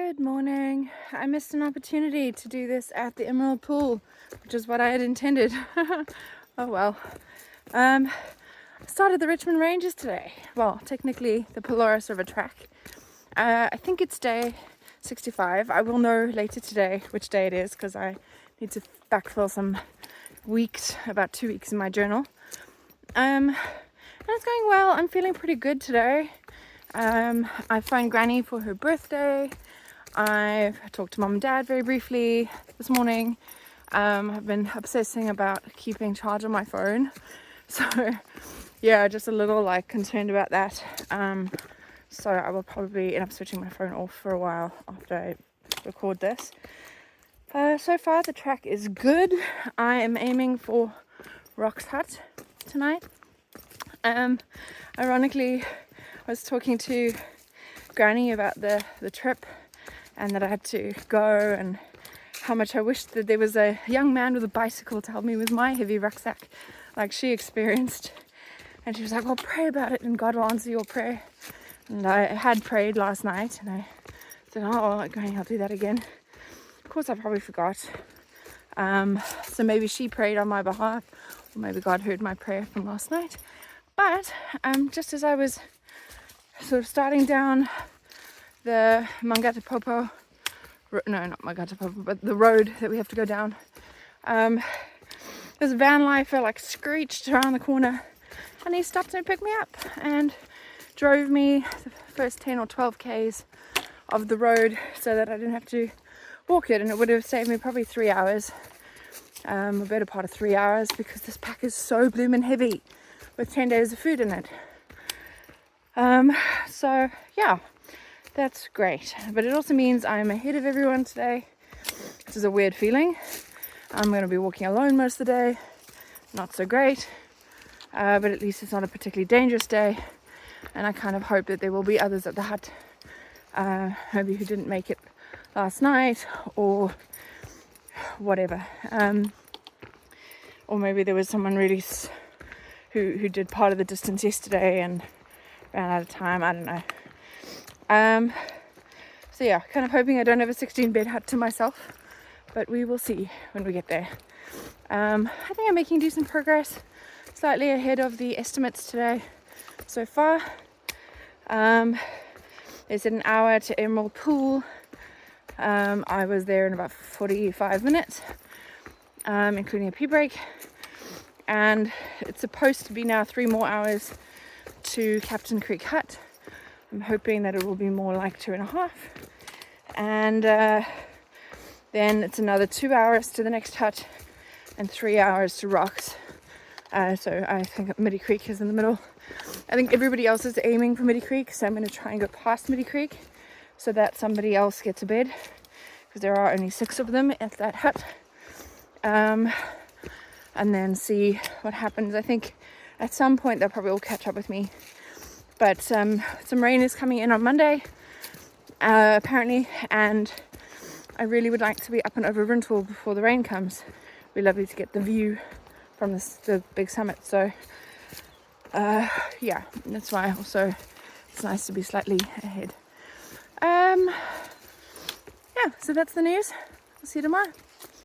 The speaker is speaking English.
Good morning. I missed an opportunity to do this at the Emerald Pool, which is what I had intended. Oh well. I started the Richmond Ranges today. Well, technically the Pelorus River track. I think it's day 65. I will know later today which day it is because I need to backfill some weeks, about 2 weeks in my journal. And it's going well. I'm feeling pretty good today. I phoned Granny for her birthday. I've talked to Mom and Dad very briefly this morning. I've been obsessing about keeping charge on my phone. So yeah, just a little concerned about that. So I will probably end up switching my phone off for a while after I record this. So far the track is good. I am aiming for Rock's Hut tonight. Ironically, I was talking to Granny about the trip and that I had to go and how much I wished that there was a young man with a bicycle to help me with my heavy rucksack like she experienced. And she was like, well, pray about it and God will answer your prayer. And I had prayed last night and I said, oh, Granny, I'll do that again. Of course, I probably forgot. So maybe she prayed on my behalf, or maybe God heard my prayer from last night. But just as I was sort of starting down the Mangatapopo, no, not Mangatapopo, but the road that we have to go down, this van lifer screeched around the corner and he stopped and picked me up and drove me the first 10 or 12 k's of the road so that I didn't have to walk it, and it would have saved me probably 3 hours, a better part of 3 hours, because this pack is so bloomin' heavy with 10 days of food in it. So yeah, that's great, but it also means I'm ahead of everyone today, which is a weird feeling. I'm going to be walking alone most of the day, not so great, but at least it's not a particularly dangerous day, and I kind of hope that there will be others at the hut, maybe who didn't make it last night or whatever, or maybe there was someone really who did part of the distance yesterday and ran out of time. I don't know. So yeah, kind of hoping I don't have a 16-bed hut to myself, but we will see when we get there. I think I'm making decent progress, slightly ahead of the estimates today so far. They said an hour to Emerald Pool. I was there in about 45 minutes, including a pee break, and it's supposed to be now 3 more hours to Captain Creek Hut. I'm hoping that it will be more like 2.5, and then it's another 2 hours to the next hut and 3 hours to Rocks. So I think Middy Creek is in the middle. I think everybody else is aiming for Middy Creek, so I'm going to try and go past Middy Creek so that somebody else gets a bed, because there are only 6 of them at that hut, and then see what happens. I think at some point they'll probably all catch up with me, but some rain is coming in on Monday, apparently, and I really would like to be up and over Rintoul before the rain comes. It'd be lovely to get the view from the big summit. So yeah, that's why also it's nice to be slightly ahead. Yeah, so that's the news. I'll see you tomorrow.